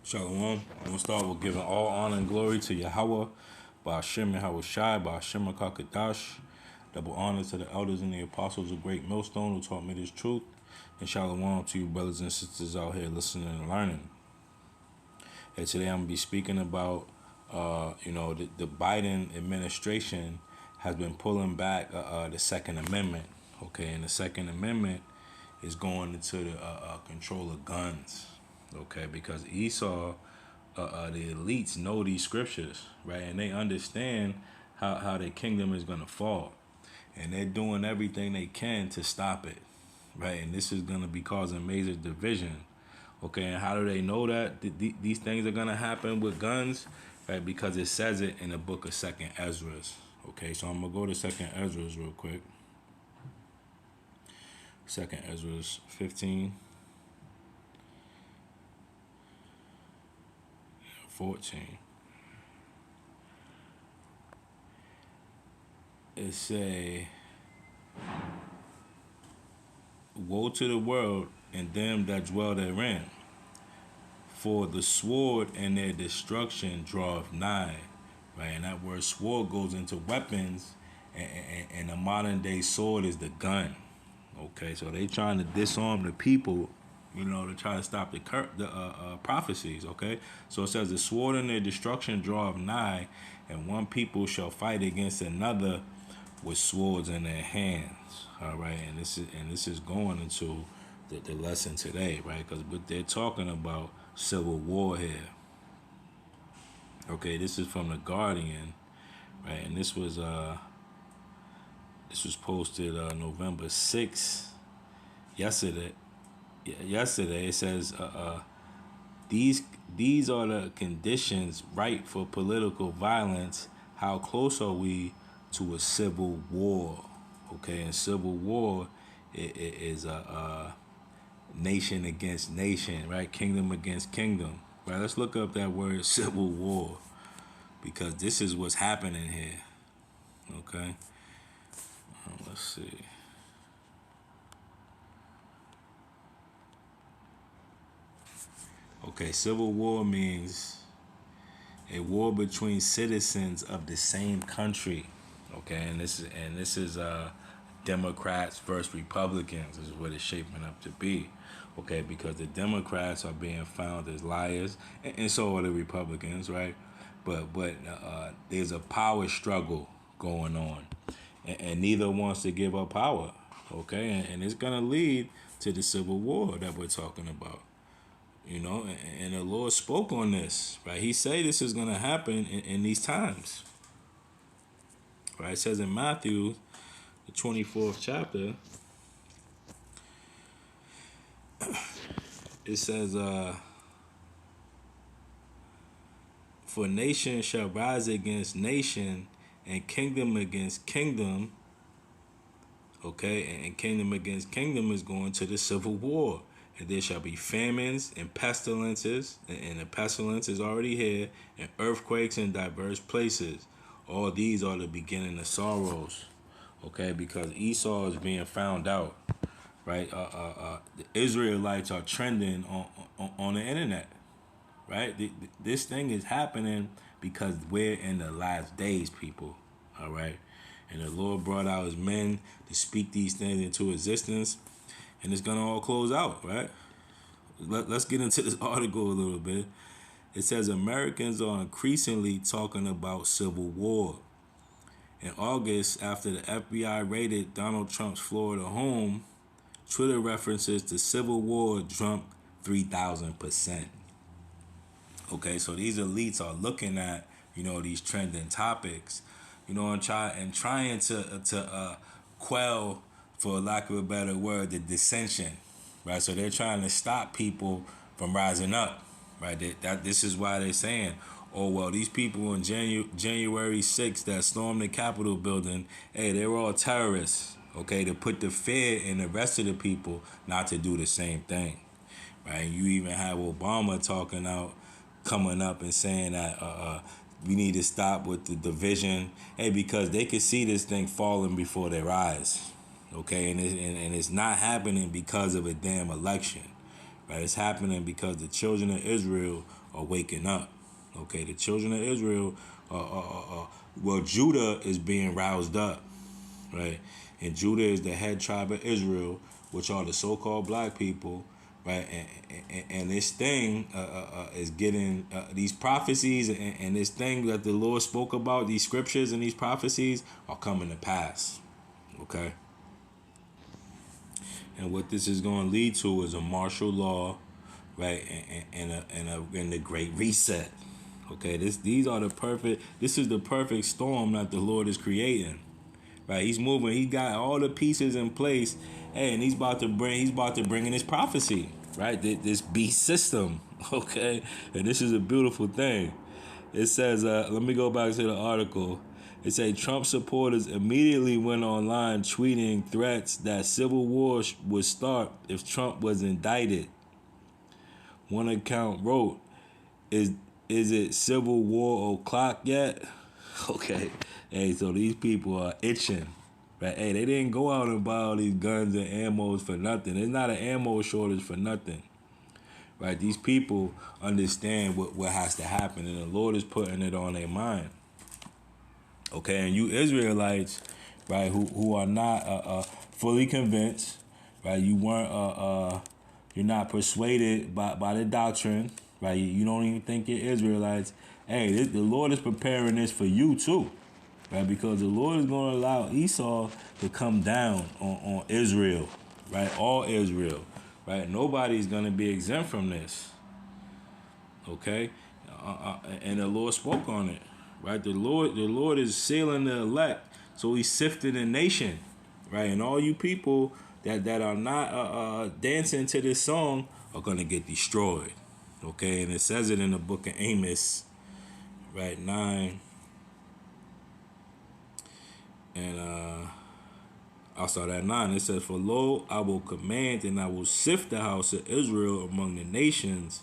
Shalom. I'm going to start with giving all honor and glory to Yahweh, Ba'ashem Yahweh Shai, Ba'ashem Kakadash. Double honor to the elders and the apostles of Great Millstone who taught me this truth. And shalom to you brothers and sisters out here listening and learning. And today I'm going to be speaking about, the Biden administration has been pulling back the Second Amendment. Okay, and the Second Amendment is going into the control of guns. Okay, because Esau, the elites know these scriptures, right? And they understand how their kingdom is going to fall. And they're doing everything they can to stop it, right? And this is going to be causing major division. Okay, and how do they know that these things are going to happen with guns? Right, because it says it in the book of Second Ezra. Okay, so I'm going to go to Second Ezra real quick. Second Ezra 15. 14. It say, woe to the world and them that dwell therein, for the sword and their destruction draweth nigh. Right, and that word sword goes into weapons, and the modern day sword is the gun. Okay, so they trying to disarm the people, to try to stop the prophecies, okay? So it says, the sword and their destruction draweth nigh, and one people shall fight against another with swords in their hands, all right? And this is going into the lesson today, right? Because what they're talking about, civil war here. Okay, this is from The Guardian, right? And this was posted November 6th, yesterday. It says these are the conditions right for political violence. How close are we to a civil war? Okay, and civil war is a nation against nation, right? Kingdom against kingdom, right? Let's look up that word civil war, because this is what's happening here. Okay, let's see. Okay, civil war means a war between citizens of the same country. Okay, and this is Democrats versus Republicans is what it's shaping up to be. Okay, because the Democrats are being found as liars, and so are the Republicans, right? But there's a power struggle going on, and neither wants to give up power. Okay, and it's gonna lead to the civil war that we're talking about. And the Lord spoke on this, right? He said this is going to happen in these times, right? It says in Matthew, the 24th chapter, it says, for nation shall rise against nation, and kingdom against kingdom, okay? And kingdom against kingdom is going to the civil war. And there shall be famines and pestilences, and the pestilence is already here, and earthquakes in diverse places. All these are the beginning of sorrows, okay? Because Esau is being found out, right? The Israelites are trending on the internet, right? This thing is happening because we're in the last days, people, all right? And the Lord brought out his men to speak these things into existence. And it's going to all close out, right? Let's get into this article a little bit. It says Americans are increasingly talking about civil war. In August, after the FBI raided Donald Trump's Florida home, Twitter references to civil war jumped 3,000%. Okay, so these elites are looking at, these trending topics, and trying to quell, for lack of a better word, the dissension, right? So they're trying to stop people from rising up, right? This is why they're saying, oh, well, these people on January 6th that stormed the Capitol building, hey, they were all terrorists, okay, to put the fear in the rest of the people not to do the same thing, right? You even have Obama coming up and saying that we need to stop with the division, hey, because they could see this thing falling before their eyes. Okay, and it's not happening because of a damn election, Right? It's happening because the children of Israel are waking up. Okay, the children of Israel, well, Judah is being roused up, right? And Judah is the head tribe of Israel, which are the so-called black people, right? And this thing is getting these prophecies and this thing that the Lord spoke about, these scriptures and these prophecies are coming to pass, okay? And what this is going to lead to is a martial law, right? And the Great Reset. Okay, these are the perfect. This is the perfect storm that the Lord is creating. Right, he's moving. He got all the pieces in place, hey, and he's about to bring. He's about to bring in his prophecy. Right, this beast system. Okay, and this is a beautiful thing. It says, let me go back to the article. It says Trump supporters immediately went online tweeting threats that civil war would start if Trump was indicted. One account wrote, "Is it civil war o'clock yet?" Okay, hey, so these people are itching. Right? Hey, they didn't go out and buy all these guns and ammos for nothing. There's not an ammo shortage for nothing. Right? These people understand what has to happen, and the Lord is putting it on their mind. Okay, and you Israelites, right, who are not fully convinced, right? You weren't you're not persuaded by the doctrine, right? You don't even think you're Israelites. Hey, the Lord is preparing this for you too, right? Because the Lord is going to allow Esau to come down on Israel, right? All Israel, right? Nobody's going to be exempt from this, okay? And the Lord spoke on it, right? The Lord is sealing the elect, so He's sifting the nation, right? And all you people that are not dancing to this song are gonna get destroyed, okay? And it says it in the book of Amos, right, 9, and I'll start at 9. It says, "For lo, I will command, and I will sift the house of Israel among the nations,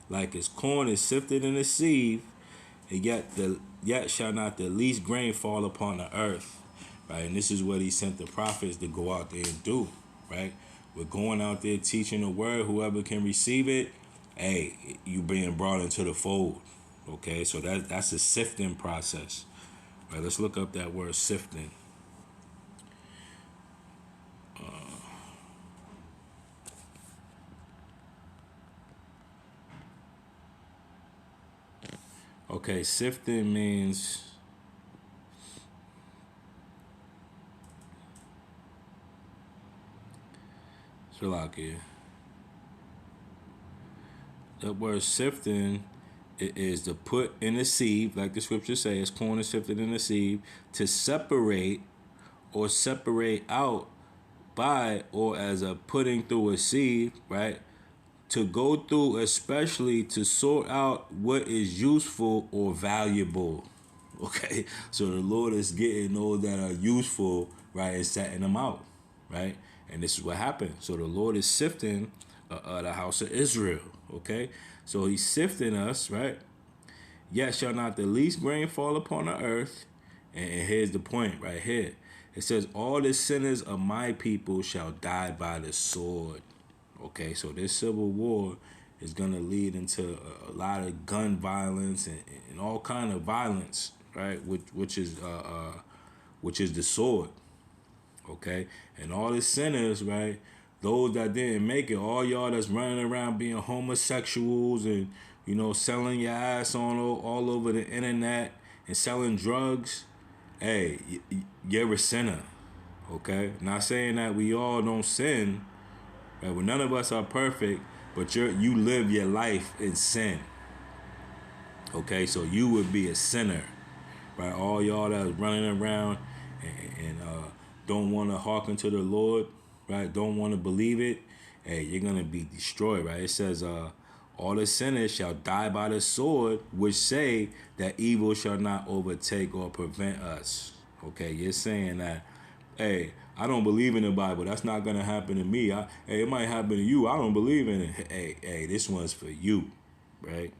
like as corn is sifted in a sieve, and yet shall not the least grain fall upon the earth." Right, and this is what He sent the prophets to go out there and do. Right, we're going out there teaching the word. Whoever can receive it, hey, you being brought into the fold. Okay, so that's a sifting process. Right, let's look up that word sifting. Okay, sifting means Shalakia. That word sifting is to put in a sieve, like the scripture says, corn is sifted in a sieve, to separate or separate out by or as a putting through a sieve, right? To go through, especially to sort out what is useful or valuable. Okay, so the Lord is getting those that are useful, right, and setting them out, right? And this is what happened. So the Lord is sifting the house of Israel, okay? So He's sifting us, right? Yet shall not the least grain fall upon the earth. And here's the point right here. It says, all the sinners of my people shall die by the sword. Okay, so this civil war is going to lead into a lot of gun violence and all kind of violence, right? Which is the sword. Okay, and all the sinners, right? Those that didn't make it, all y'all that's running around being homosexuals and selling your ass on all over the internet and selling drugs. Hey, you're a sinner. Okay, not saying that we all don't sin. Right? Well, none of us are perfect, but you live your life in sin. Okay, so you would be a sinner, right? All y'all that's running around and don't want to hearken to the Lord, right? Don't want to believe it. Hey, you're gonna be destroyed, right? It says, all the sinners shall die by the sword, which say that evil shall not overtake or prevent us. Okay, you're saying that, hey, I don't believe in the Bible. That's not gonna happen to me. Hey, it might happen to you. I don't believe in it. Hey, this one's for you, right?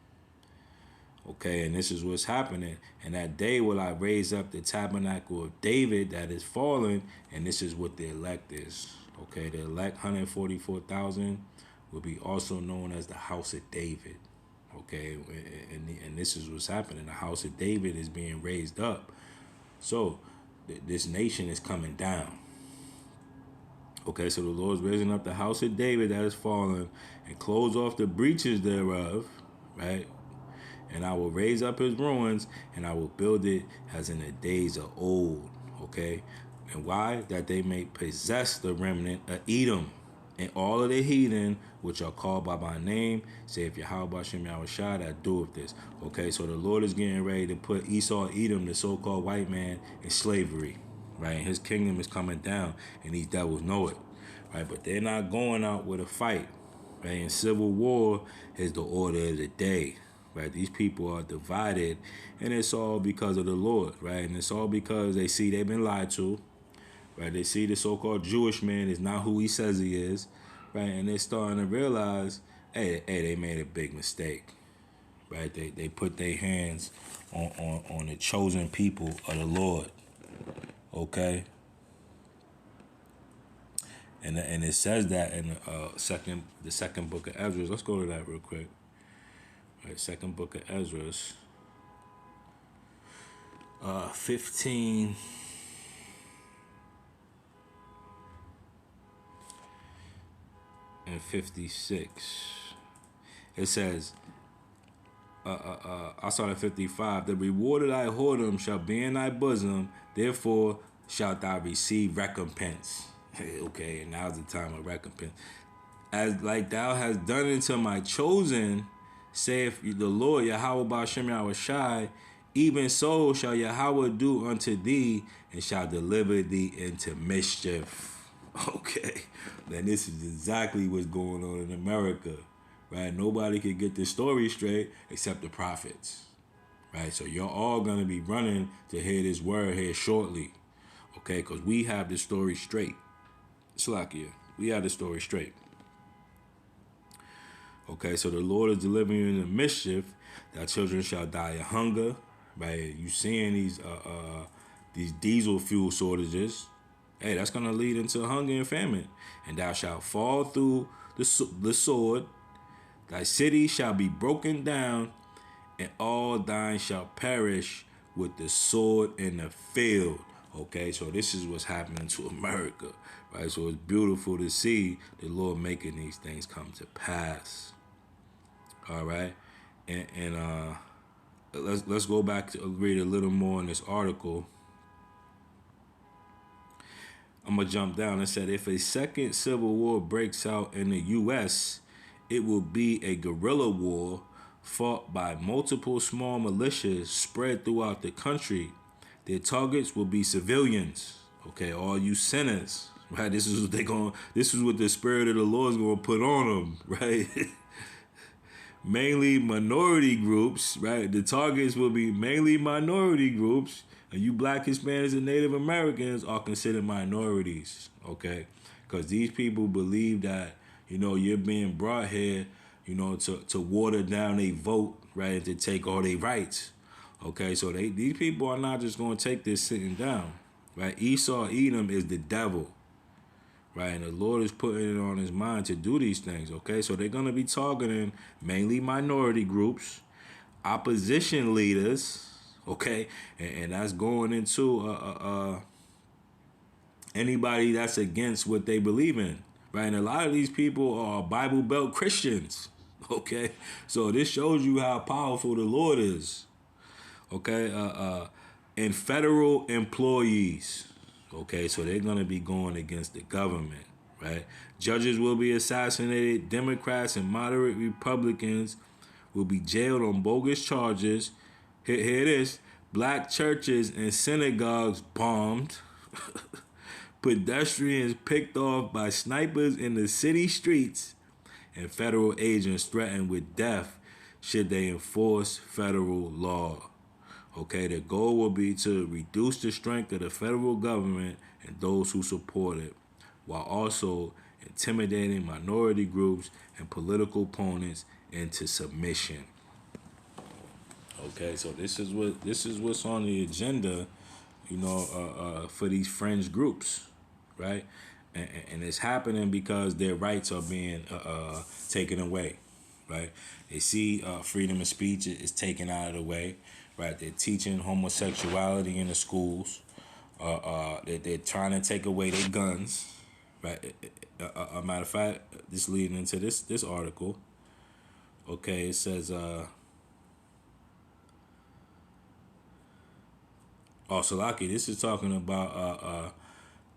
Okay, and this is what's happening. And that day will I raise up the tabernacle of David that is fallen, and this is what the elect is. Okay, the elect 144,000 will be also known as the house of David. Okay, and this is what's happening. The house of David is being raised up. So this nation is coming down. Okay, so the Lord's raising up the house of David that is fallen and close off the breaches thereof, right? And I will raise up his ruins and I will build it as in the days of old. Okay, and why? That they may possess the remnant of Edom and all of the heathen which are called by my name, say if Yahweh Hashem Yahushua that doeth this. Okay, so the Lord is getting ready to put Esau, Edom, the so-called white man, in slavery. Right, his kingdom is coming down, and these devils know it, right? But they're not going out with a fight, right? And civil war is the order of the day, right? These people are divided, and it's all because of the Lord, right? And it's all because they see they've been lied to, right? They see the so-called Jewish man is not who he says he is, right? And they're starting to realize, hey, they made a big mistake, right? They put their hands on the chosen people of the Lord. Okay, and it says that in the second book of Ezra. Let's go to that real quick. All right, second book of Ezra, 15 and 56. It says, I start at 55. The reward of thy whoredom shall be in thy bosom, therefore shalt thou receive recompense. Okay, and now's the time of recompense. As like thou hast done unto my chosen, saith the Lord, Yahweh Ba'ashem Yahushai, even so shall Yahweh do unto thee, and shall deliver thee into mischief. Okay, then this is exactly what's going on in America. Right? Nobody can get this story straight except the prophets. Right? So you're all going to be running to hear this word here shortly. Okay? Because we have the story straight. Slakia. We have the story straight. Okay? So the Lord is delivering you into mischief. Thy children shall die of hunger. Right? You seeing these diesel fuel shortages. Hey, that's going to lead into hunger and famine. And thou shalt fall through the sword. Thy city shall be broken down, and all thine shall perish with the sword in the field. Okay, so this is what's happening to America, right? So it's beautiful to see the Lord making these things come to pass. All right, and let's go back to read a little more in this article. I'm gonna jump down. It said, if a second civil war breaks out in the U.S., it will be a guerrilla war fought by multiple small militias spread throughout the country. Their targets will be civilians. Okay, all you sinners, right? This is what the Spirit of the Lord is gonna put on them, right? Mainly minority groups, right? The targets will be mainly minority groups, and you Black, Hispanics, and Native Americans are considered minorities, okay? Because these people believe that, you're being brought here, to water down a vote, right, and to take all their rights. Okay, so these people are not just going to take this sitting down, right? Esau, Edom is the devil, right? And the Lord is putting it on his mind to do these things, okay? So they're going to be targeting mainly minority groups, opposition leaders, okay? And that's going into anybody that's against what they believe in. Right, and a lot of these people are Bible Belt Christians, okay? So this shows you how powerful the Lord is, okay? And federal employees, okay? So they're going to be going against the government, right? Judges will be assassinated. Democrats and moderate Republicans will be jailed on bogus charges. Here it is. Black churches and synagogues bombed. Pedestrians picked off by snipers in the city streets, and federal agents threatened with death should they enforce federal law. Okay, the goal will be to reduce the strength of the federal government and those who support it, while also intimidating minority groups and political opponents into submission. Okay, so this is what's on the agenda, for these fringe groups. Right? And it's happening because their rights are being taken away, right? They see freedom of speech is taken out of the way, right? They're teaching homosexuality in the schools. They're trying to take away their guns, right? A matter of fact, this leading into this article. Okay, it says, Salaki, this is talking about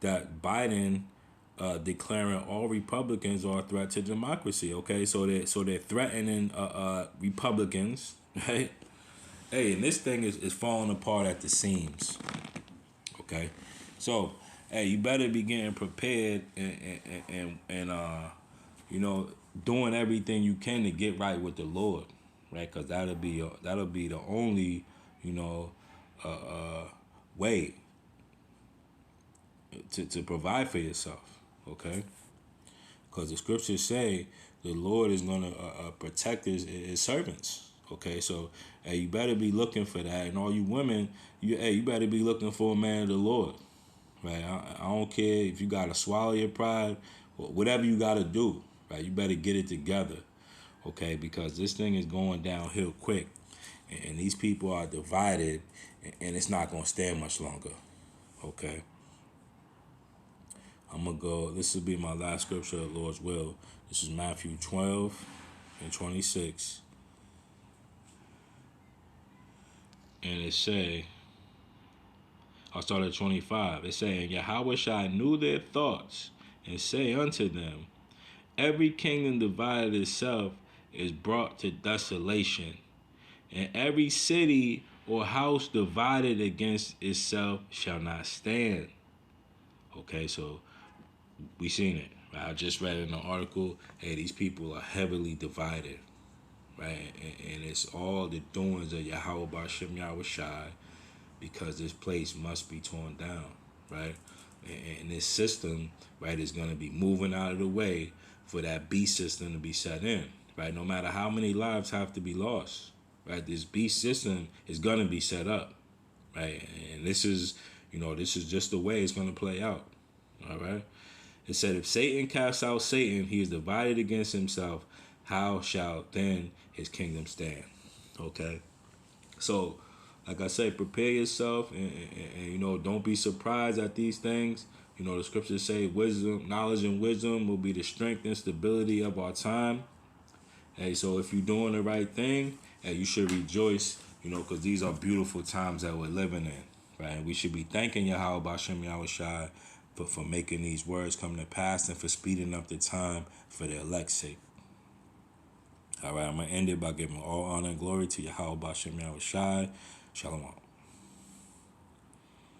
that Biden declaring all Republicans are a threat to democracy. Okay, so they're threatening Republicans, right? Hey, and this thing is falling apart at the seams. Okay, so hey, you better be getting prepared and you know, doing everything you can to get right with the Lord, right? Because that'll be the only, you know, way to provide for yourself. Okay, because the scriptures say the Lord is gonna protect his servants. Okay, so hey, you better be looking for that, and all you women, you better be looking for a man of the Lord, right? I don't care if you gotta swallow your pride, or whatever you gotta do, right? You better get it together, okay? Because this thing is going downhill quick, and these people are divided, and it's not gonna stand much longer, okay? I'm gonna go. This will be my last scripture, the Lord's will. This is Matthew 12:26, and it say, I'll start at 25. It's saying, Yahweh knew their thoughts, and say unto them, every kingdom divided itself is brought to desolation, and every city or house divided against itself shall not stand. Okay, so we seen it. Right? I just read in an article, hey, these people are heavily divided, right? And it's all the doings of Yahweh Bashem Yahweh Shai, because this place must be torn down, right? And this system, right, is going to be moving out of the way for that beast system to be set in, right? No matter how many lives have to be lost, right? This beast system is going to be set up, right? And this is, you know, this is just the way it's going to play out, all right? It said, if Satan casts out Satan, he is divided against himself. How shall then his kingdom stand? Okay? So, like I say, prepare yourself and you know, don't be surprised at these things. You know, the scriptures say wisdom, knowledge and wisdom will be the strength and stability of our time. Hey, so if you're doing the right thing, hey, you should rejoice, you know, because these are beautiful times that we're living in, right? We should be thanking Yahweh Bashem Yahweh Shai for making these words come to pass and for speeding up the time for the elect's sake. All right, I'm going to end it by giving all honor and glory to Yahweh Bashem Yahweh Shai. Shalom.